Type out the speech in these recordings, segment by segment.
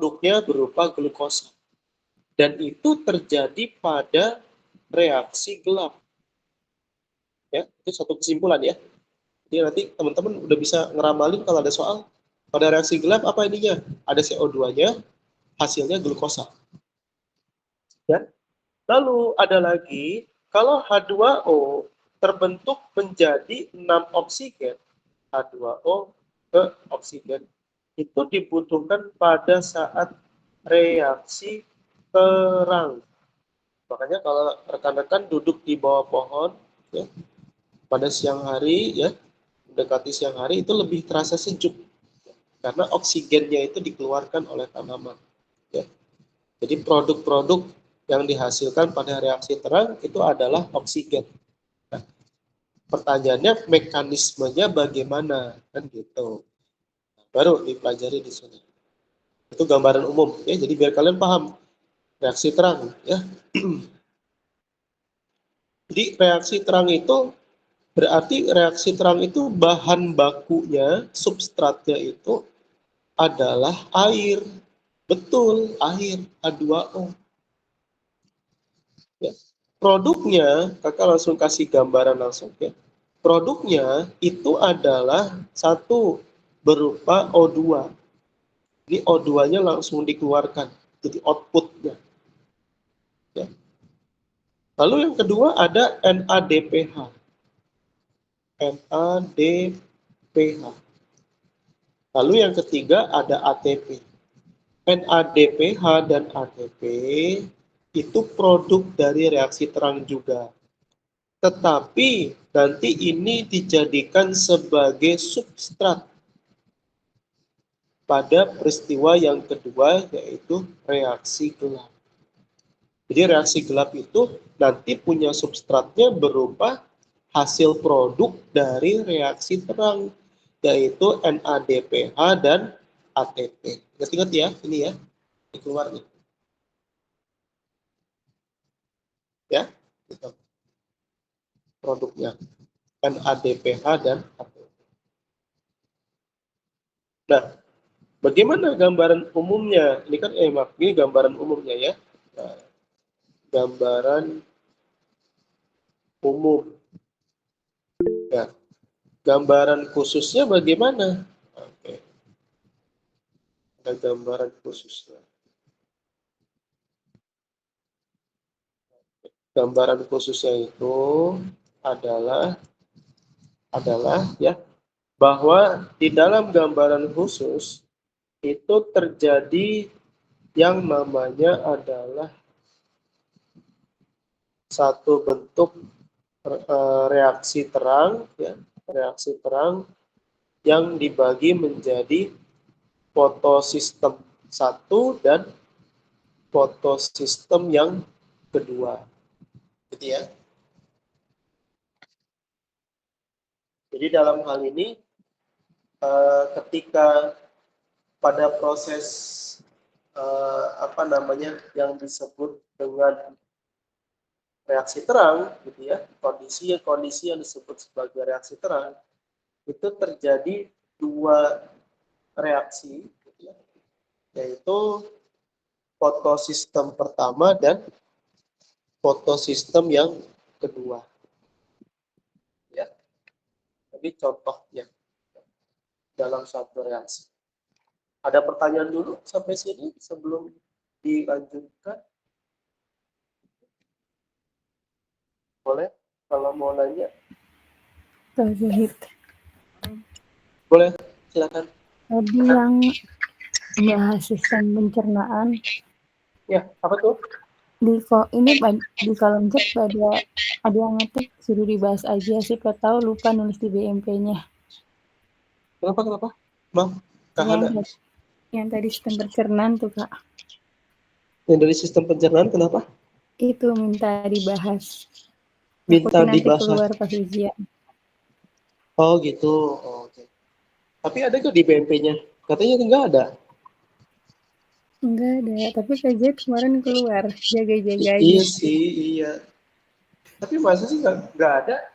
produknya berupa glukosa. Dan itu terjadi pada reaksi gelap. Ya, itu satu kesimpulan ya. Jadi nanti teman-teman udah bisa ngeramalin kalau ada soal. Pada reaksi gelap apa ininya? Ada CO2-nya, hasilnya glukosa. Ya. Lalu ada lagi, kalau H2O terbentuk menjadi 6 oksigen, H2O ke oksigen, itu dibutuhkan pada saat reaksi terang. Makanya kalau rekan-rekan duduk di bawah pohon, ya, pada siang hari, ya, mendekati siang hari, itu lebih terasa sejuk. Karena oksigennya itu dikeluarkan oleh tanaman. Ya. Jadi produk-produk yang dihasilkan pada reaksi terang itu adalah oksigen. Nah, pertanyaannya mekanismenya bagaimana, kan gitu. Baru dipelajari di sini. Itu gambaran umum, ya. Jadi biar kalian paham reaksi terang, ya. Jadi reaksi terang itu berarti reaksi terang itu bahan bakunya, substratnya itu adalah air. Betul, air, H2O. Ya. Produknya, kakak langsung kasih gambaran langsung ya. Produknya itu adalah satu berupa O2. Ini O2-nya langsung dikeluarkan, jadi outputnya. Ya. Lalu yang kedua ada NADPH. NADPH. Lalu yang ketiga ada ATP. NADPH dan ATP itu produk dari reaksi terang juga. Tetapi nanti ini dijadikan sebagai substrat pada peristiwa yang kedua, yaitu reaksi gelap. Jadi reaksi gelap itu nanti punya substratnya berupa hasil produk dari reaksi terang, yaitu NADPH dan ATP. Ingat-ingat ya, ini ya, ini keluar nih. Ya, gitu. Produknya NADPH dan ATP. Nah, bagaimana gambaran umumnya? Ini kan ini gambaran umumnya ya. Nah, gambaran umum. Ya, gambaran khususnya bagaimana? Oke. Ada gambaran khususnya. Gambaran khususnya itu adalah ya bahwa di dalam gambaran khusus itu terjadi yang namanya adalah satu bentuk reaksi terang, ya, reaksi terang yang dibagi menjadi fotosistem satu dan fotosistem yang kedua, gitu ya. Jadi dalam hal ini ketika pada proses apa namanya yang disebut dengan reaksi terang, gitu ya, kondisi yang disebut sebagai reaksi terang itu terjadi dua reaksi, gitu ya, yaitu fotosistem pertama dan fotosistem yang kedua. Ya, jadi contohnya dalam suatu reaksi. Ada pertanyaan dulu sampai sini sebelum dilanjutkan? Boleh, kalau mau nanya. Zahid. Boleh, silakan. Tadi yang bahas sistem pencernaan. Ya, apa tuh? Di kolom chat ada yang ngetik suruh dibahas aja, sih kau tahu lupa nulis di BMP-nya. Kenapa? Bang, Kahana. Yang tadi sistem pencernaan tuh, Kak. Yang dari sistem pencernaan kenapa? Itu minta dibahas. Minta nanti dibahas. Keluar pas ujian. Oh gitu. Oh, oke. Tapi ada nggak di BMP-nya? Katanya nggak ada. Enggak ada, tapi KJ kemarin keluar jaga-jaga aja. Iya sih, iya. Tapi masa sih nggak ada?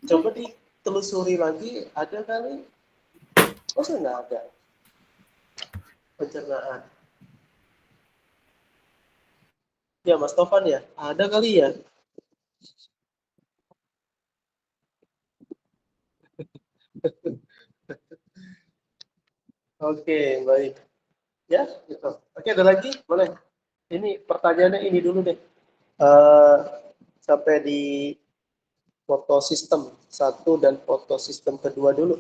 Coba ditelusuri lagi, ada kali? Masa nggak ada? pencernaan. Ya, Mas Tovan ya, ada kali ya. Oke, baik. Ya, gitu. Oke, ada lagi? Boleh. Ini pertanyaannya ini dulu deh. Eh, sampai di fotosistem 1 dan fotosistem kedua dulu.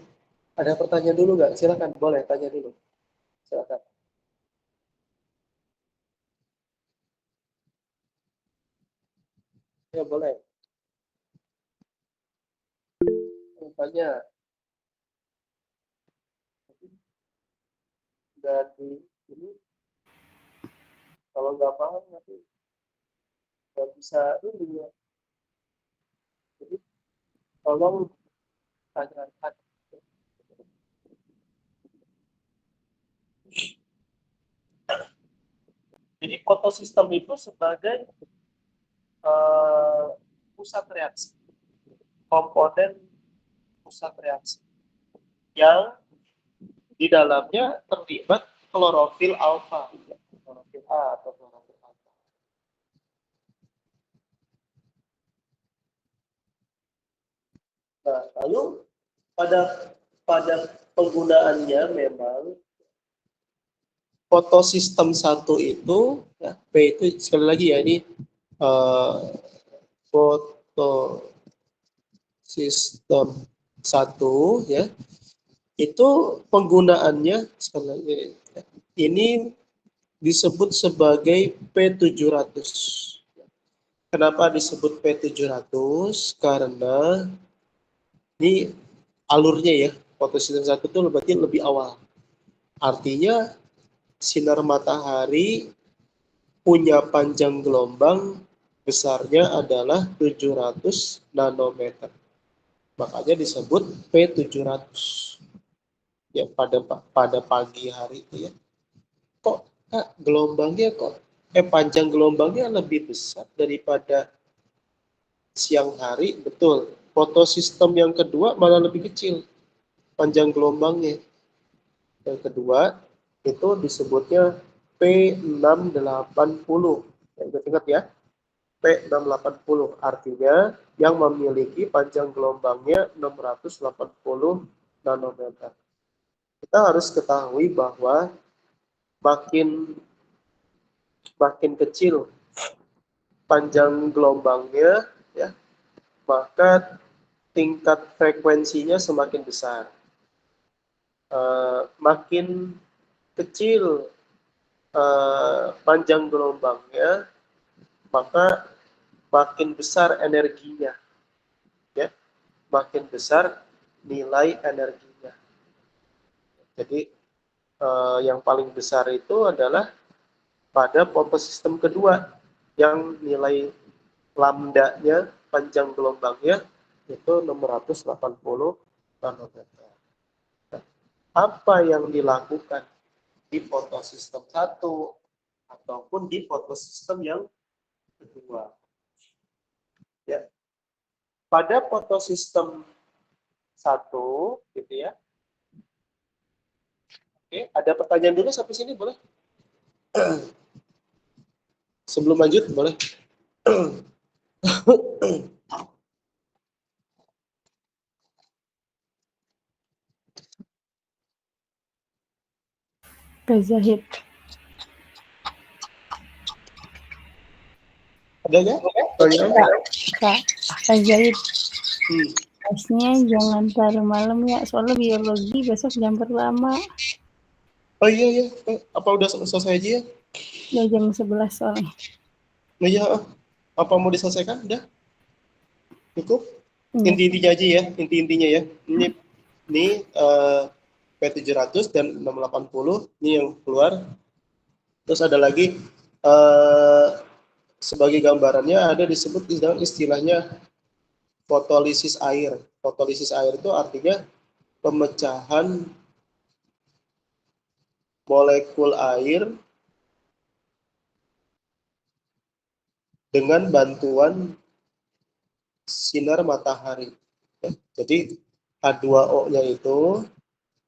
Ada pertanyaan dulu nggak? Silakan, boleh tanya dulu. Silakan. Ya, boleh. Tanya. Dari ini, kalau nggak paham nanti nggak bisa dulu ya. Jadi, tolong tanyakan. Jadi, fotosistem itu sebagai pusat reaksi, komponen pusat reaksi yang di dalamnya terlibat klorofil alfa, klorofil A atau klorofil alfa. Nah, lalu pada penggunaannya memang fotosistem 1 itu, ya, P itu sekali lagi ya, ini fotosistem 1 ya, itu penggunaannya sekali lagi ini disebut sebagai P700. Kenapa disebut P700? Karena ini alurnya ya, fotosistem 1 itu berarti lebih awal. Artinya sinar matahari punya panjang gelombang besarnya adalah 700 nanometer. Makanya disebut P700. Ya, pada pagi hari itu ya. Kok gelombangnya panjang gelombangnya lebih besar daripada siang hari? Betul. Fotosistem yang kedua malah lebih kecil panjang gelombangnya. Yang kedua itu disebutnya P680. Ingat ya, P680 artinya yang memiliki panjang gelombangnya 680 nanometer. Kita harus ketahui bahwa makin kecil panjang gelombangnya ya, maka tingkat frekuensinya semakin besar. Makin kecil panjang gelombangnya, maka makin besar energinya, ya, makin besar nilai energinya. Jadi yang paling besar itu adalah pada fotosistem kedua, yang nilai lambdanya, panjang gelombangnya itu 680 nanometer. Apa yang dilakukan di fotosistem 1 ataupun di fotosistem yang kedua? Ya. Pada fotosistem 1 gitu ya. Oke, ada pertanyaan dulu sampai sini boleh? Sebelum lanjut boleh? Kak Zahid. Ada ya? Pertanyaan? Kak Zahid. Kelasnya jangan terlalu malam ya, soalnya biologi besok jam pertama. Oh iya. Apa udah selesai aja ya? Ya jam 11 soalnya. Oh iya, apa mau diselesaikan? Udah? Cukup? Inti-intinya aja ya, inti-intinya ya. Ini P700 dan 680, ini yang keluar. Terus ada lagi sebagai gambarannya ada disebut istilahnya fotolisis air. Fotolisis air itu artinya pemecahan molekul air dengan bantuan sinar matahari. Jadi H2O-nya itu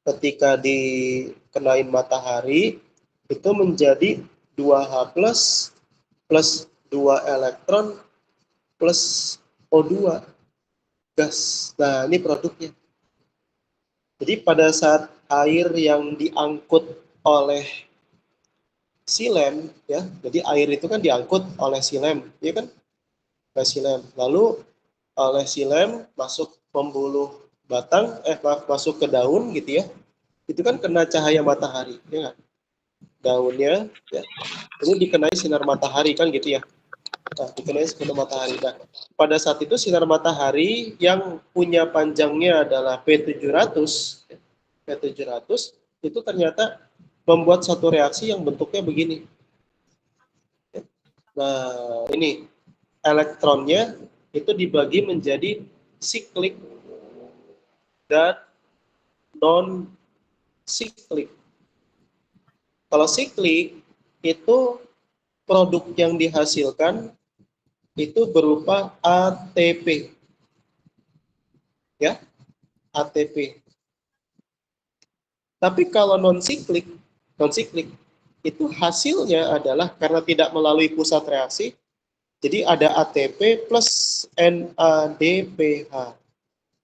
ketika dikenain matahari itu menjadi 2H plus 2 elektron plus O2 gas. Nah, ini produknya. Jadi pada saat air yang diangkut oleh silem, ya, jadi air itu kan diangkut oleh silem, ya kan? Oleh silem. Lalu oleh silem masuk pembuluh batang, masuk ke daun gitu ya. Itu kan kena cahaya matahari, ya kan? Daunnya, ya, ini dikenai sinar matahari kan gitu ya. Nah, dikenai sinar matahari. Nah, pada saat itu sinar matahari yang punya panjangnya adalah P700, P700 itu ternyata membuat satu reaksi yang bentuknya begini. Nah, ini elektronnya itu dibagi menjadi siklik dan non-siklik. Kalau siklik itu produk yang dihasilkan itu berupa ATP. Ya, ATP. Tapi kalau non-siklik itu hasilnya adalah karena tidak melalui pusat reaksi, jadi ada ATP plus NADPH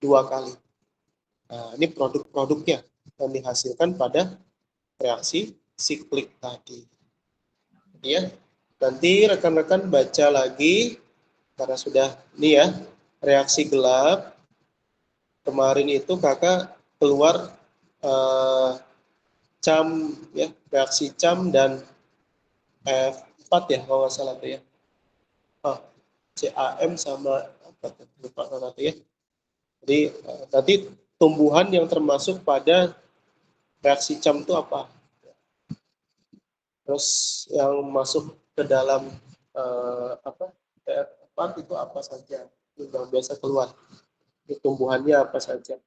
2 kali. Nah, ini produk-produknya yang dihasilkan pada reaksi siklik tadi. Ya, nanti rekan-rekan baca lagi karena sudah ini ya reaksi gelap. Kemarin itu kakak keluar CAM ya, reaksi CAM dan F4 ya kalau nggak salah tuh ya. Oh, CAM sama apa tuh? Lupa nanti ya. Jadi nanti tumbuhan yang termasuk pada reaksi CAM itu apa? Terus yang masuk ke dalam apa? F4 itu apa saja? Itu yang biasa keluar. Itu tumbuhannya apa saja?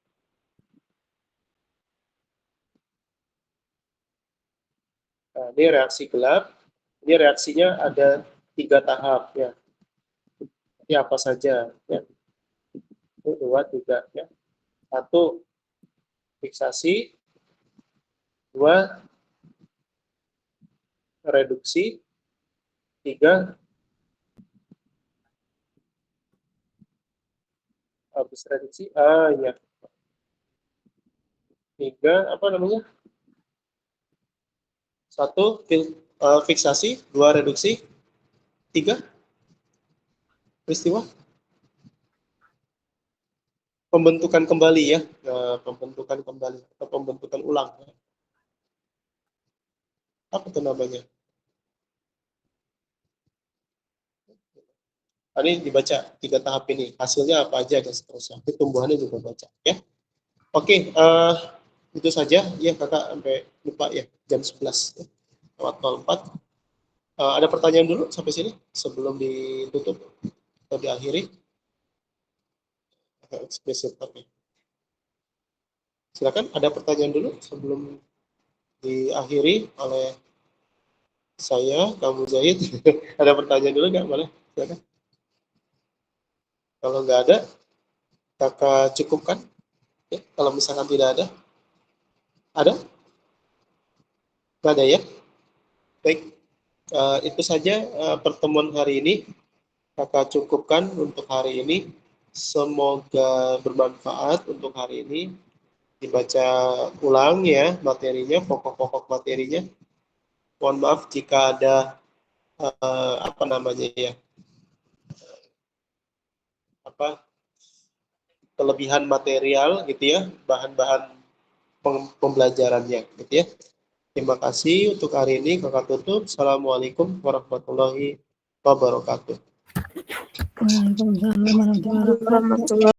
Nah, ini reaksi gelap. Ini reaksinya ada 3 tahap ya. Ini apa saja ya? 1, 2, 3 ya. 1 fiksasi, 2 reduksi, 3 habis reduksi, ya. 3 apa namanya? 1 fiksasi, 2 reduksi, 3 peristiwa pembentukan kembali ya, pembentukan kembali atau pembentukan ulang. Apa itu namanya? Ini dibaca 3 tahap ini, hasilnya apa aja dan seterusnya. Itu tumbuhannya juga baca ya. Oke, itu saja ya kakak sampai lupa ya jam 11 ya. Lewat 04. Ada pertanyaan dulu sampai sini sebelum ditutup atau diakhiri? Eksplisit, oke. Silakan, ada pertanyaan dulu sebelum diakhiri oleh saya, kamu Zahid. Ada pertanyaan dulu nggak? Boleh, silakan. Kalau nggak ada, kakak cukupkan. Ya, kalau misalkan tidak ada, ada? Nggak ada ya? Baik, itu saja pertemuan hari ini. Kakak cukupkan untuk hari ini. Semoga bermanfaat untuk hari ini. Dibaca ulang ya materinya, pokok-pokok materinya. Mohon maaf jika ada apa namanya ya, apa kelebihan material gitu ya, bahan-bahan pembelajarannya gitu ya. Terima kasih untuk hari ini kakak tutup. Assalamualaikum warahmatullahi wabarakatuh. Waalaikumsalam warahmatullahi wabarakatuh.